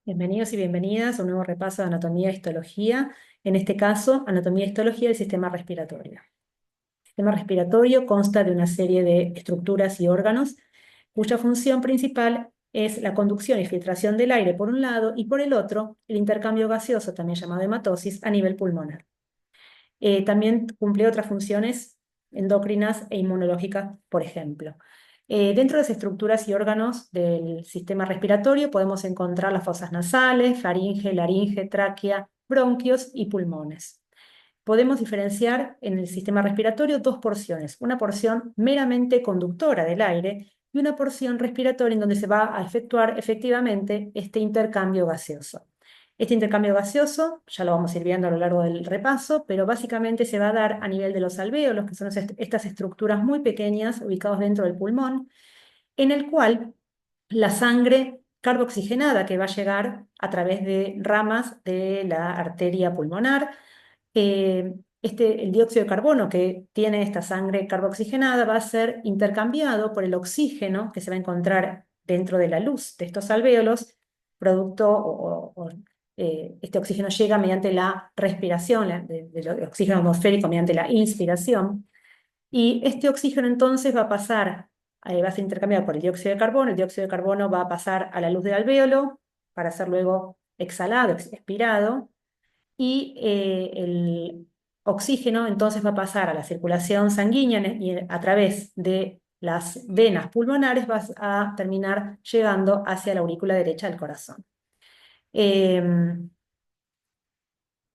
Bienvenidos y bienvenidas a un nuevo repaso de anatomía e histología, en este caso, anatomía e histología del sistema respiratorio. El sistema respiratorio consta de una serie de estructuras y órganos cuya función principal es la conducción y filtración del aire por un lado y por el otro, el intercambio gaseoso, también llamado hematosis, a nivel pulmonar. También cumple otras funciones endocrinas e inmunológicas, por ejemplo. Dentro de las estructuras y órganos del sistema respiratorio podemos encontrar las fosas nasales, faringe, laringe, tráquea, bronquios y pulmones. Podemos diferenciar en el sistema respiratorio dos porciones, una porción meramente conductora del aire y una porción respiratoria en donde se va a efectuar efectivamente este intercambio gaseoso. Este intercambio gaseoso, ya lo vamos a ir viendo a lo largo del repaso, pero básicamente se va a dar a nivel de los alvéolos, que son estas estructuras muy pequeñas ubicadas dentro del pulmón, en el cual la sangre carboxigenada que va a llegar a través de ramas de la arteria pulmonar, el dióxido de carbono que tiene esta sangre carboxigenada va a ser intercambiado por el oxígeno que se va a encontrar dentro de la luz de estos alvéolos, producto este oxígeno llega mediante la respiración del oxígeno atmosférico mediante la inspiración, y este oxígeno entonces va a pasar, va a ser intercambiado por el dióxido de carbono va a pasar a la luz del alvéolo para ser luego exhalado, expirado, y el oxígeno entonces va a pasar a la circulación sanguínea y a través de las venas pulmonares va a terminar llegando hacia la aurícula derecha del corazón. Em,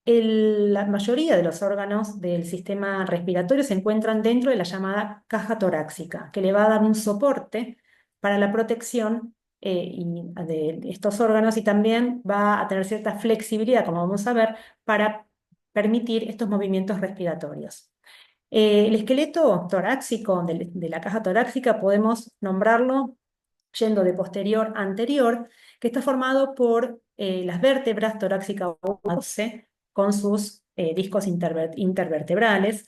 la mayoría de los órganos del sistema respiratorio se encuentran dentro de la llamada caja torácica, que le va a dar un soporte para la protección de estos órganos, y también va a tener cierta flexibilidad, como vamos a ver, para permitir estos movimientos respiratorios. El esqueleto torácico de la caja torácica podemos nombrarlo yendo de posterior a anterior, que está formado por las vértebras torácica 12 con sus discos intervertebrales,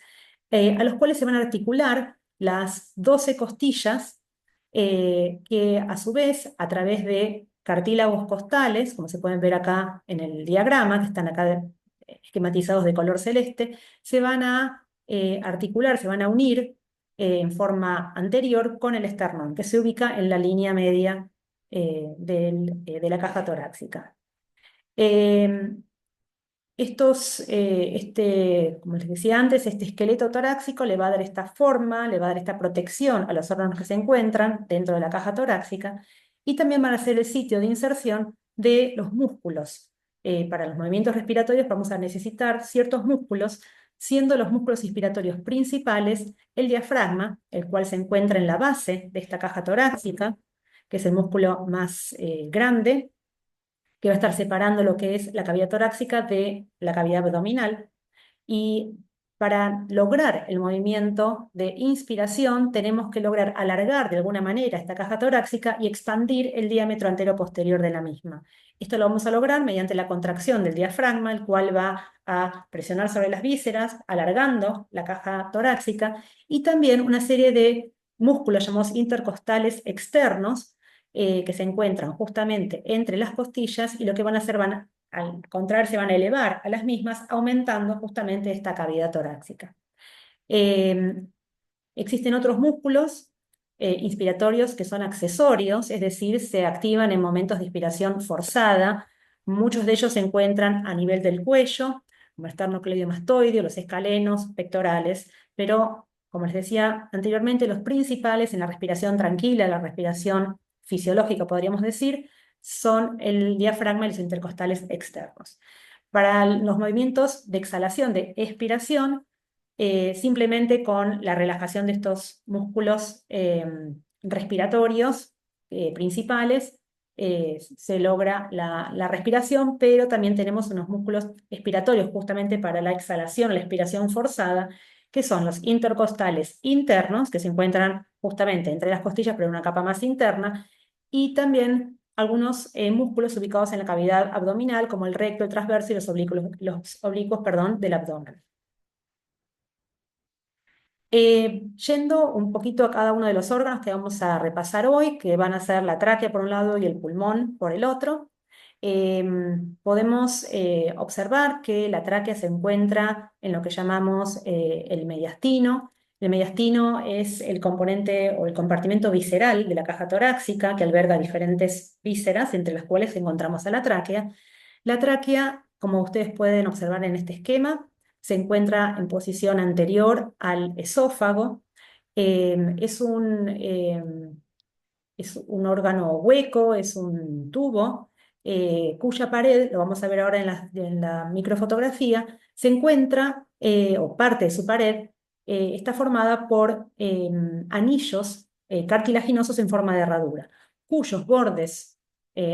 a los cuales se van a articular las 12 costillas, que a su vez, a través de cartílagos costales, como se pueden ver acá en el diagrama, que están acá esquematizados de color celeste, se van a articular, se van a unir en forma anterior con el esternón, que se ubica en la línea media de la caja torácica. Eh, como les decía antes, este esqueleto torácico le va a dar esta forma, le va a dar esta protección a los órganos que se encuentran dentro de la caja torácica, y también van a ser el sitio de inserción de los músculos. Para los movimientos respiratorios vamos a necesitar ciertos músculos, siendo los músculos inspiratorios principales el diafragma, el cual se encuentra en la base de esta caja torácica, que es el músculo más grande, que va a estar separando lo que es la cavidad torácica de la cavidad abdominal. Y para lograr el movimiento de inspiración tenemos que lograr alargar de alguna manera esta caja torácica y expandir el diámetro antero-posterior de la misma. Esto lo vamos a lograr mediante la contracción del diafragma, el cual va a presionar sobre las vísceras, alargando la caja torácica, y también una serie de músculos llamados intercostales externos, que se encuentran justamente entre las costillas, y lo que van a hacer, al contraerse, van a elevar a las mismas, aumentando justamente esta cavidad torácica. Eh, Existen otros músculos inspiratorios que son accesorios, es decir, se activan en momentos de inspiración forzada. Muchos de ellos se encuentran a nivel del cuello, como el esternocleidomastoideo, los escalenos, pectorales, pero como les decía anteriormente, los principales en la respiración tranquila, la respiración fisiológica, podríamos decir, son el diafragma y los intercostales externos. Para los movimientos de exhalación, de expiración, simplemente con la relajación de estos músculos respiratorios principales, se logra la respiración, pero también tenemos unos músculos expiratorios justamente para la exhalación, la expiración forzada, que son los intercostales internos, que se encuentran justamente entre las costillas, pero en una capa más interna, y también algunos músculos ubicados en la cavidad abdominal, como el recto, el transverso y los oblicuos, perdón, del abdomen. Yendo un poquito a cada uno de los órganos que vamos a repasar hoy, que van a ser la tráquea por un lado y el pulmón por el otro. podemos observar que la tráquea se encuentra en lo que llamamos el mediastino. El mediastino es el componente o el compartimento visceral de la caja torácica que alberga diferentes vísceras, entre las cuales encontramos a la tráquea. La tráquea, como ustedes pueden observar en este esquema, se encuentra en posición anterior al esófago. Es un órgano hueco, es un tubo, cuya pared, lo vamos a ver ahora en la microfotografía, se encuentra, o parte de su pared, está formada por anillos cartilaginosos en forma de herradura, cuyos bordes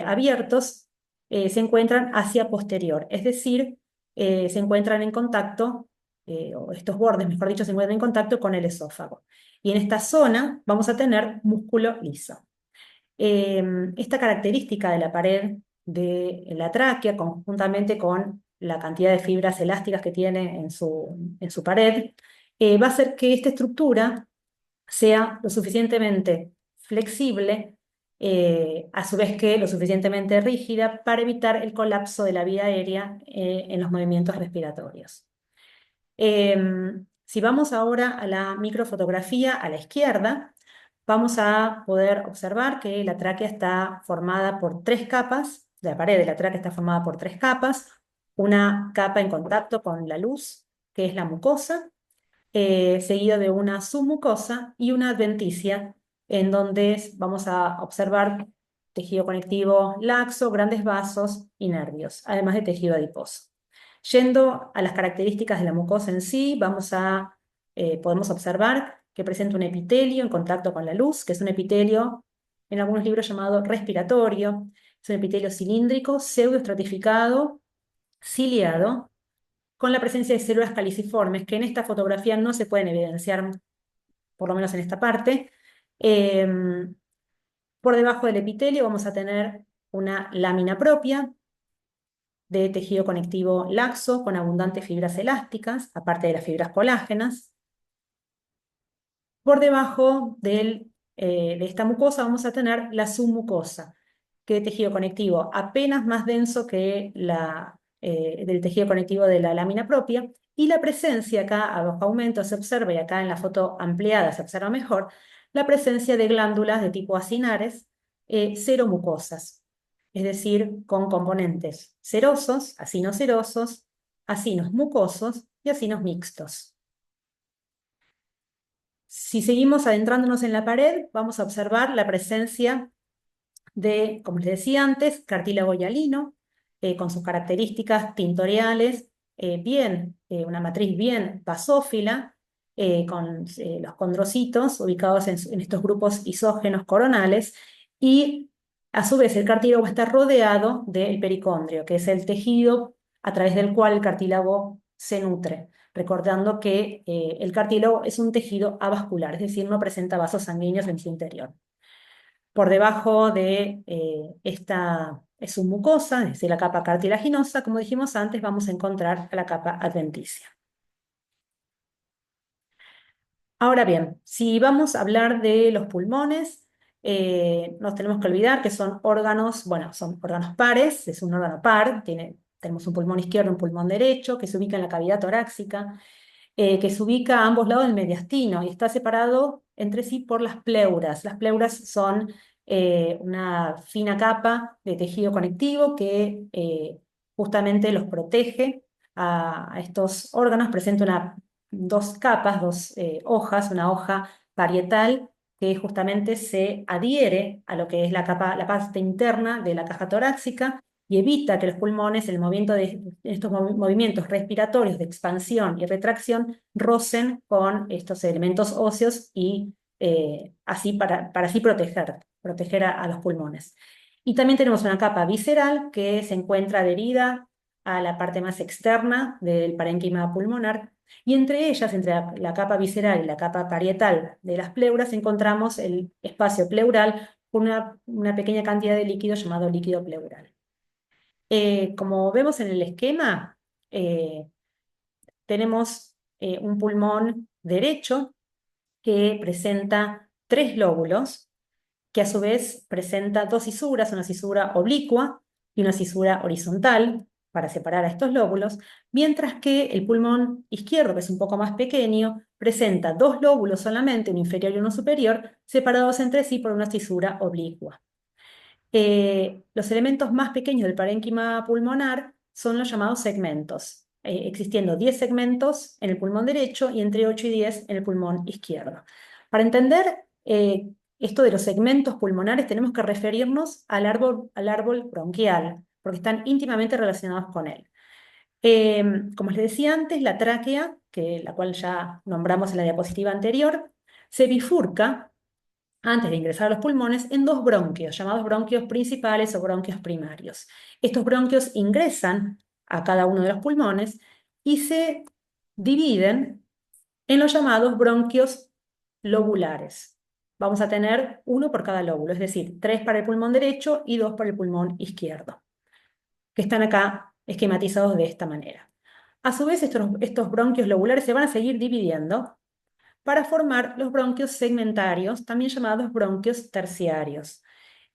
abiertos se encuentran hacia posterior, es decir, se encuentran en contacto, o estos bordes, mejor dicho, se encuentran en contacto con el esófago. Y en esta zona vamos a tener músculo liso. Esta característica de la pared de la tráquea, conjuntamente con la cantidad de fibras elásticas que tiene en su pared, va a hacer que esta estructura sea lo suficientemente flexible, a su vez que lo suficientemente rígida para evitar el colapso de la vía aérea en los movimientos respiratorios. Si vamos ahora a la microfotografía a la izquierda, vamos a poder observar que la tráquea está formada por tres capas, la pared de la tráquea está formada por tres capas, una capa en contacto con la luz, que es la mucosa, seguido de una submucosa y una adventicia, en donde vamos a observar tejido conectivo laxo, grandes vasos y nervios, además de tejido adiposo. Yendo a las características de la mucosa en sí, podemos observar que presenta un epitelio en contacto con la luz, que es un epitelio, en algunos libros llamado respiratorio, es un epitelio cilíndrico, pseudoestratificado, ciliado, con la presencia de células caliciformes, que en esta fotografía no se pueden evidenciar, por lo menos en esta parte. Por debajo del epitelio vamos a tener una lámina propia de tejido conectivo laxo con abundantes fibras elásticas, aparte de las fibras colágenas. Por debajo de esta mucosa vamos a tener la submucosa, que es tejido conectivo apenas más denso que del tejido conectivo de la lámina propia, y la presencia acá a bajo aumento se observa, y acá en la foto ampliada se observa mejor, la presencia de glándulas de tipo acinares, seromucosas, es decir, con componentes serosos, acinos serosos, acinos mucosos y acinos mixtos. Si seguimos adentrándonos en la pared, vamos a observar la presencia de, como les decía antes, cartílago hialino, con sus características tintoriales, una matriz bien basófila, con los condrocitos ubicados en estos grupos isógenos coronales, y a su vez el cartílago está rodeado del pericondrio, que es el tejido a través del cual el cartílago se nutre. Recordando que el cartílago es un tejido avascular, es decir, no presenta vasos sanguíneos en su interior. Por debajo de esta submucosa, es decir, la capa cartilaginosa, como dijimos antes, vamos a encontrar a la capa adventicia. Ahora bien, si vamos a hablar de los pulmones, nos tenemos que olvidar que son órganos, bueno, son órganos pares, es un órgano par, tenemos un pulmón izquierdo y un pulmón derecho, que se ubica en la cavidad torácica, que se ubica a ambos lados del mediastino y está separado entre sí por las pleuras. Las pleuras son una fina capa de tejido conectivo que justamente los protege a estos órganos. Presenta dos capas, dos hojas, una hoja parietal que justamente se adhiere a lo que es la parte interna de la caja torácica y evita que los pulmones, el movimiento de estos movimientos respiratorios de expansión y retracción, rocen con estos elementos óseos y así para así proteger a los pulmones. Y también tenemos una capa visceral que se encuentra adherida a la parte más externa del parénquima pulmonar, y entre ellas, entre la capa visceral y la capa parietal de las pleuras, encontramos el espacio pleural con una pequeña cantidad de líquido llamado líquido pleural. Como vemos en el esquema, tenemos un pulmón derecho que presenta tres lóbulos, que a su vez presenta dos cisuras, una cisura oblicua y una cisura horizontal para separar a estos lóbulos, mientras que el pulmón izquierdo, que es un poco más pequeño, presenta dos lóbulos solamente, uno inferior y uno superior, separados entre sí por una cisura oblicua. Los elementos más pequeños del parénquima pulmonar son los llamados segmentos, existiendo 10 segmentos en el pulmón derecho y entre 8 y 10 en el pulmón izquierdo. Para entender esto de los segmentos pulmonares tenemos que referirnos al árbol bronquial, porque están íntimamente relacionados con él. Como les decía antes, la tráquea, la cual ya nombramos en la diapositiva anterior, se bifurca antes de ingresar a los pulmones en dos bronquios, llamados bronquios principales o bronquios primarios. Estos bronquios ingresan a cada uno de los pulmones y se dividen en los llamados bronquios lobulares. Vamos a tener uno por cada lóbulo, es decir, 3 para el pulmón derecho y 2 para el pulmón izquierdo, que están acá esquematizados de esta manera. A su vez, estos bronquios lobulares se van a seguir dividiendo para formar los bronquios segmentarios, también llamados bronquios terciarios.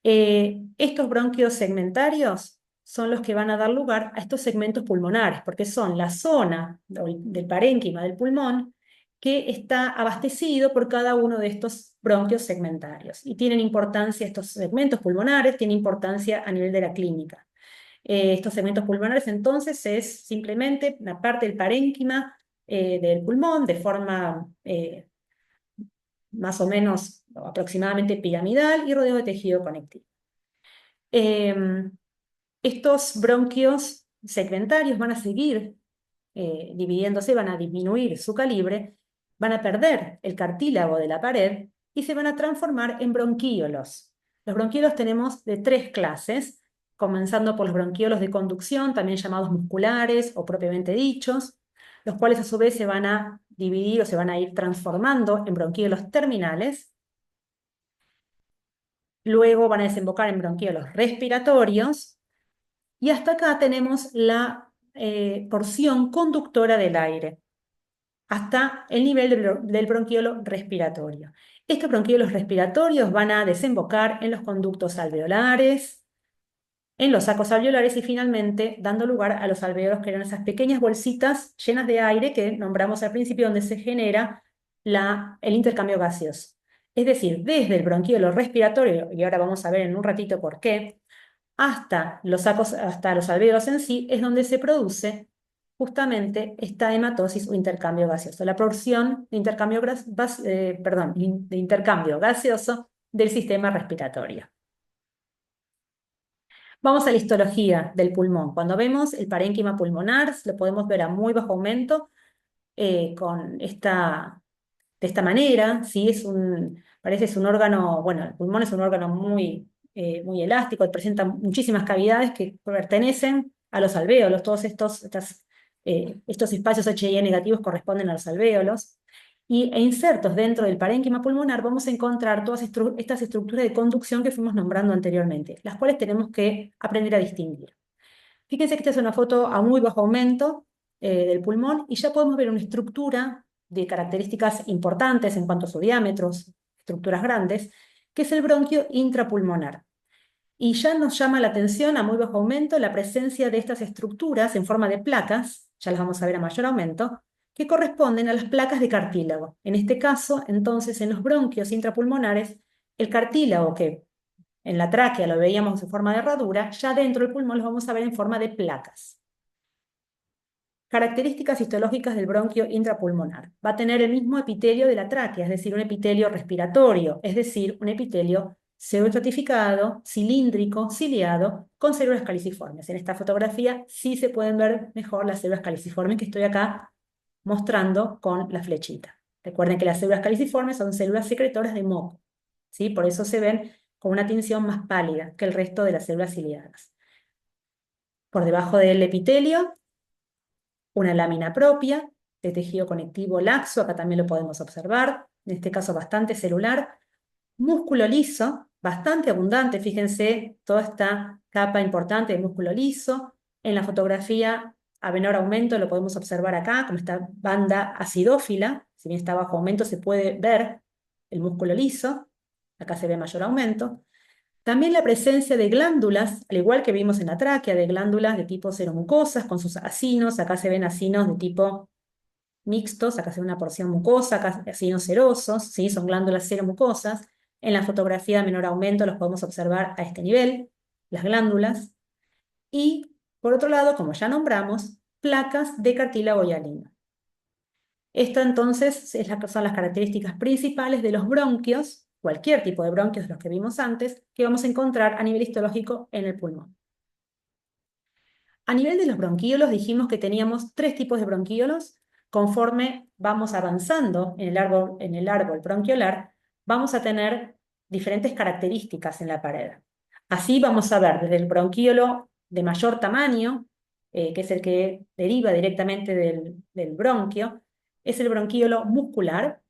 Estos bronquios segmentarios son los que van a dar lugar a estos segmentos pulmonares, porque son la zona del parénquima del pulmón que está abastecido por cada uno de estos bronquios segmentarios. Y tienen importancia, estos segmentos pulmonares tienen importancia a nivel de la clínica. Estos segmentos pulmonares entonces es simplemente una parte del parénquima del pulmón de forma más o menos aproximadamente piramidal y rodeado de tejido conectivo. Estos bronquios segmentarios van a seguir dividiéndose, van a disminuir su calibre, van a perder el cartílago de la pared y se van a transformar en bronquíolos. Los bronquíolos tenemos de 3 clases, comenzando por los bronquíolos de conducción, también llamados musculares o propiamente dichos, los cuales a su vez se van a dividir o se van a ir transformando en bronquíolos terminales. Luego van a desembocar en bronquíolos respiratorios y hasta acá tenemos la porción conductora del aire, hasta el nivel del bronquiolo respiratorio. Estos bronquiolos respiratorios van a desembocar en los conductos alveolares, en los sacos alveolares y finalmente dando lugar a los alvéolos, que eran esas pequeñas bolsitas llenas de aire que nombramos al principio, donde se genera el intercambio gaseoso. Es decir, desde el bronquiolo respiratorio, y ahora vamos a ver en un ratito por qué, hasta los alvéolos en sí, es donde se produce justamente esta hematosis o intercambio gaseoso, la porción de de intercambio gaseoso del sistema respiratorio. Vamos a la histología del pulmón. Cuando vemos el parénquima pulmonar, lo podemos ver a muy bajo aumento de esta manera. ¿Sí? Parece es un órgano, bueno, el pulmón es un órgano muy elástico, presenta muchísimas cavidades que pertenecen a los alvéolos. Todos estos espacios HIE negativos corresponden a los alvéolos. E insertos dentro del parénquima pulmonar vamos a encontrar todas estas estructuras de conducción que fuimos nombrando anteriormente, las cuales tenemos que aprender a distinguir. Fíjense que esta es una foto a muy bajo aumento del pulmón y ya podemos ver una estructura de características importantes en cuanto a su diámetro, estructuras grandes, que es el bronquio intrapulmonar. Y ya nos llama la atención a muy bajo aumento la presencia de estas estructuras en forma de placas, ya las vamos a ver a mayor aumento, que corresponden a las placas de cartílago. En este caso, entonces, en los bronquios intrapulmonares, el cartílago que en la tráquea lo veíamos en forma de herradura, ya dentro del pulmón los vamos a ver en forma de placas. Características histológicas del bronquio intrapulmonar. Va a tener el mismo epitelio de la tráquea, es decir, un epitelio respiratorio, es decir, un epitelio pseudoestratificado, cilíndrico, ciliado, con células caliciformes. En esta fotografía sí se pueden ver mejor las células caliciformes que estoy acá mostrando con la flechita. Recuerden que las células caliciformes son células secretoras de moco, ¿sí? Por eso se ven con una tinción más pálida que el resto de las células ciliadas. Por debajo del epitelio, una lámina propia de tejido conectivo laxo, acá también lo podemos observar, en este caso bastante celular, músculo liso, bastante abundante, fíjense toda esta capa importante de músculo liso. En la fotografía a menor aumento lo podemos observar acá, como esta banda acidófila, si bien está bajo aumento se puede ver el músculo liso, acá se ve mayor aumento. También la presencia de glándulas, al igual que vimos en la tráquea, de glándulas de tipo seromucosas con sus acinos. Acá se ven acinos de tipo mixtos, acá se ve una porción mucosa, acá acinos serosos, ¿sí? Son glándulas seromucosas. En la fotografía de menor aumento los podemos observar a este nivel, las glándulas. Y, por otro lado, como ya nombramos, placas de cartílago hialino. Esta entonces son las características principales de los bronquios, cualquier tipo de bronquios de los que vimos antes, que vamos a encontrar a nivel histológico en el pulmón. A nivel de los bronquíolos dijimos que teníamos tres tipos de bronquíolos. Conforme vamos avanzando en el árbol bronquiolar, vamos a tener diferentes características en la pared. Así vamos a ver desde el bronquíolo de mayor tamaño, que es el que deriva directamente del bronquio, es el bronquíolo muscular,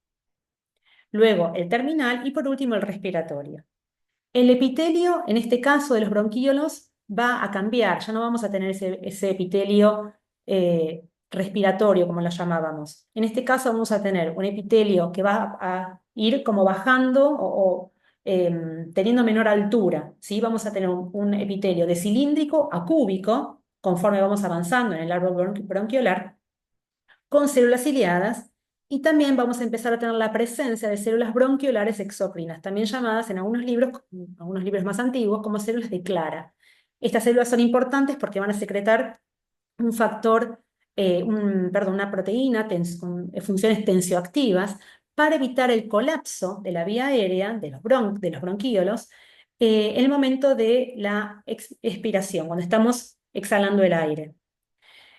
luego el terminal y por último el respiratorio. El epitelio, en este caso de los bronquíolos, va a cambiar, ya no vamos a tener ese epitelio respiratorio, como lo llamábamos. En este caso vamos a tener un epitelio que va a ir como bajando o teniendo menor altura, ¿sí? Vamos a tener un epitelio de cilíndrico a cúbico, conforme vamos avanzando en el árbol bronquiolar, con células ciliadas, y también vamos a empezar a tener la presencia de células bronquiolares exócrinas, también llamadas en algunos libros más antiguos, como células de Clara. Estas células son importantes porque van a secretar un factor, una proteína con funciones tensioactivas para evitar el colapso de la vía aérea de los bronquíolos en el momento de la expiración, cuando estamos exhalando el aire.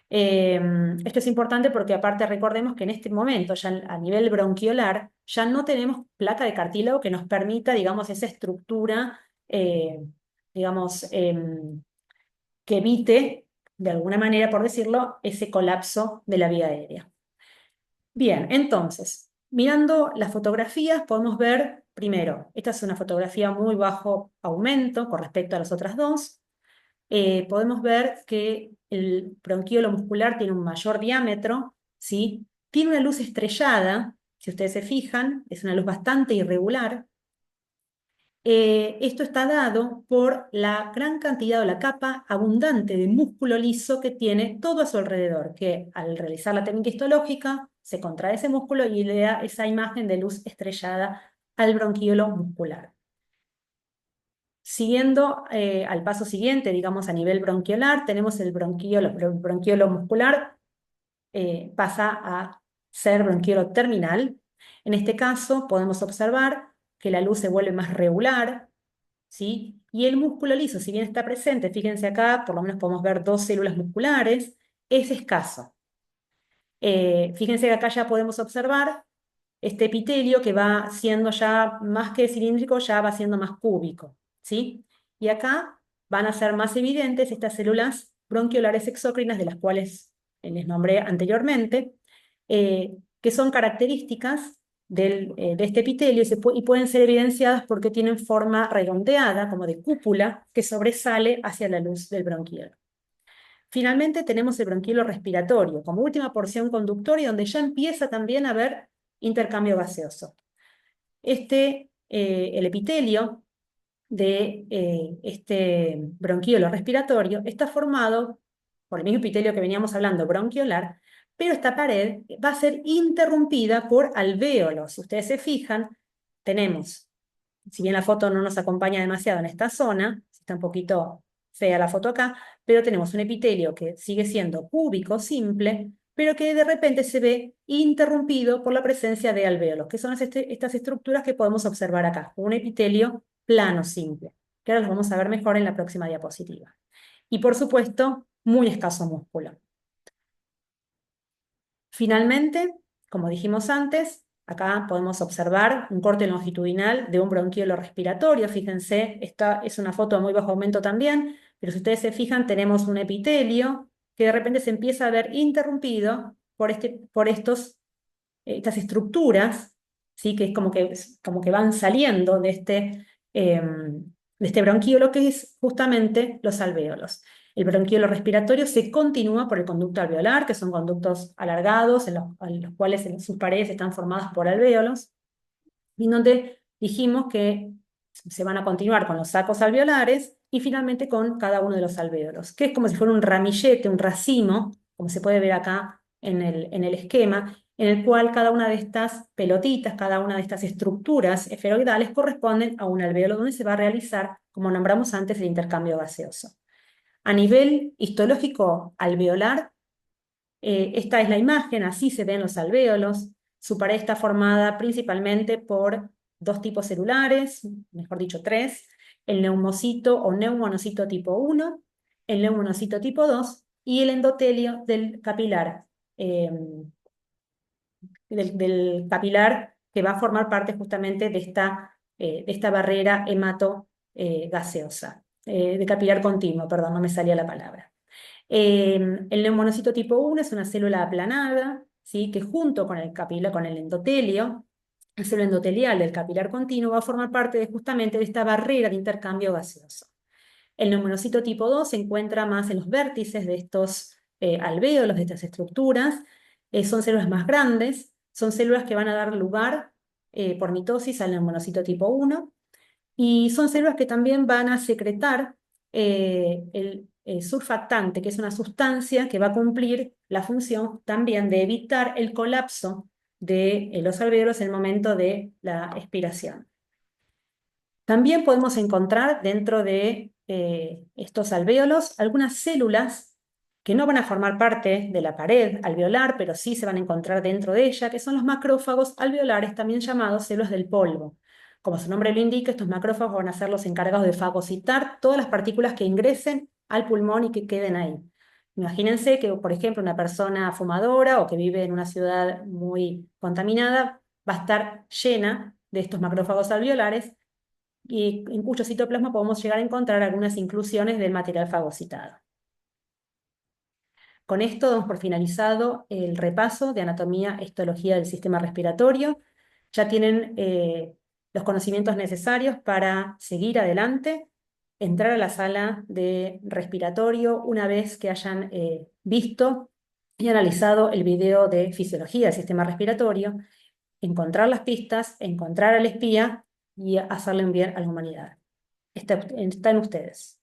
Esto es importante porque aparte recordemos que en este momento, ya a nivel bronquiolar, ya no tenemos placa de cartílago que nos permita, digamos, esa estructura, digamos, que evite, de alguna manera, por decirlo, ese colapso de la vía aérea. Bien, entonces, mirando las fotografías podemos ver, primero, esta es una fotografía muy bajo aumento con respecto a las otras dos. Podemos ver que el bronquiolo muscular tiene un mayor diámetro, ¿sí? Tiene una luz estrellada, si ustedes se fijan, es una luz bastante irregular. Esto está dado por la gran cantidad o la capa abundante de músculo liso que tiene todo a su alrededor, que al realizar la técnica histológica se contrae ese músculo y le da esa imagen de luz estrellada al bronquiolo muscular. Siguiendo al paso siguiente, digamos a nivel bronquiolar, tenemos el bronquiolo muscular, pasa a ser bronquiolo terminal. En este caso podemos observar que la luz se vuelve más regular, ¿sí? Y el músculo liso, si bien está presente, fíjense acá, por lo menos podemos ver dos células musculares, es escaso. Fíjense que acá ya podemos observar este epitelio que va siendo ya más que cilíndrico, ya va siendo más cúbico, ¿sí? Y acá van a ser más evidentes estas células bronquiolares exócrinas de las cuales les nombré anteriormente, que son características de este epitelio y pueden ser evidenciadas porque tienen forma redondeada, como de cúpula, que sobresale hacia la luz del bronquiolo. Finalmente tenemos el bronquiolo respiratorio como última porción conductoria donde ya empieza también a haber intercambio gaseoso. El epitelio de este bronquiolo respiratorio está formado por el mismo epitelio que veníamos hablando, bronquiolar, pero esta pared va a ser interrumpida por alvéolos. Ustedes se fijan, tenemos, si bien la foto no nos acompaña demasiado en esta zona, está un poquito fea la foto acá, pero tenemos un epitelio que sigue siendo cúbico, simple, pero que de repente se ve interrumpido por la presencia de alvéolos, que son estas estructuras que podemos observar acá, un epitelio plano, simple, que ahora los vamos a ver mejor en la próxima diapositiva. Y por supuesto, muy escaso músculo. Finalmente, como dijimos antes, acá podemos observar un corte longitudinal de un bronquiolo respiratorio. Fíjense, esta es una foto a muy bajo aumento también, pero si ustedes se fijan, tenemos un epitelio que de repente se empieza a ver interrumpido por estas estructuras, ¿sí? Que es como que van saliendo de este bronquiolo, que es justamente los alvéolos. El bronquiolo respiratorio se continúa por el conducto alveolar, que son conductos alargados, en los cuales sus paredes están formadas por alvéolos, y donde dijimos que se van a continuar con los sacos alveolares y finalmente con cada uno de los alvéolos, que es como si fuera un ramillete, un racimo, como se puede ver acá en el esquema, en el cual cada una de estas pelotitas, cada una de estas estructuras esferoidales corresponden a un alvéolo donde se va a realizar, como nombramos antes, el intercambio gaseoso. A nivel histológico alveolar, esta es la imagen, así se ven los alvéolos. Su pared está formada principalmente por dos tipos celulares, mejor dicho tres, el neumocito o neumonocito tipo 1, el neumonocito tipo 2 y el endotelio del capilar, eh, del capilar que va a formar parte justamente de esta barrera hemato gaseosa, de capilar continuo, perdón, no me salía la palabra. El neumonocito tipo 1 es una célula aplanada, ¿sí? Que junto con el capilar, con el endotelio, la célula endotelial del capilar continuo va a formar parte justamente de esta barrera de intercambio gaseoso. El neumonocito tipo 2 se encuentra más en los vértices de estos alvéolos, de estas estructuras. Son células más grandes, son células que van a dar lugar por mitosis al neumonocito tipo 1 y son células que también van a secretar el surfactante, que es una sustancia que va a cumplir la función también de evitar el colapso de los alvéolos en el momento de la expiración. También podemos encontrar dentro de estos alvéolos algunas células que no van a formar parte de la pared alveolar, pero sí se van a encontrar dentro de ella, que son los macrófagos alveolares, también llamados células del polvo. Como su nombre lo indica, estos macrófagos van a ser los encargados de fagocitar todas las partículas que ingresen al pulmón y que queden ahí. Imagínense que, por ejemplo, una persona fumadora o que vive en una ciudad muy contaminada va a estar llena de estos macrófagos alveolares y en cuyo citoplasma podemos llegar a encontrar algunas inclusiones del material fagocitado. Con esto damos por finalizado el repaso de anatomía e histología del sistema respiratorio. Ya tienen los conocimientos necesarios para seguir adelante, entrar a la sala de respiratorio una vez que hayan visto y analizado el video de fisiología del sistema respiratorio, encontrar las pistas, encontrar al espía y hacerle un bien a la humanidad. Está en ustedes.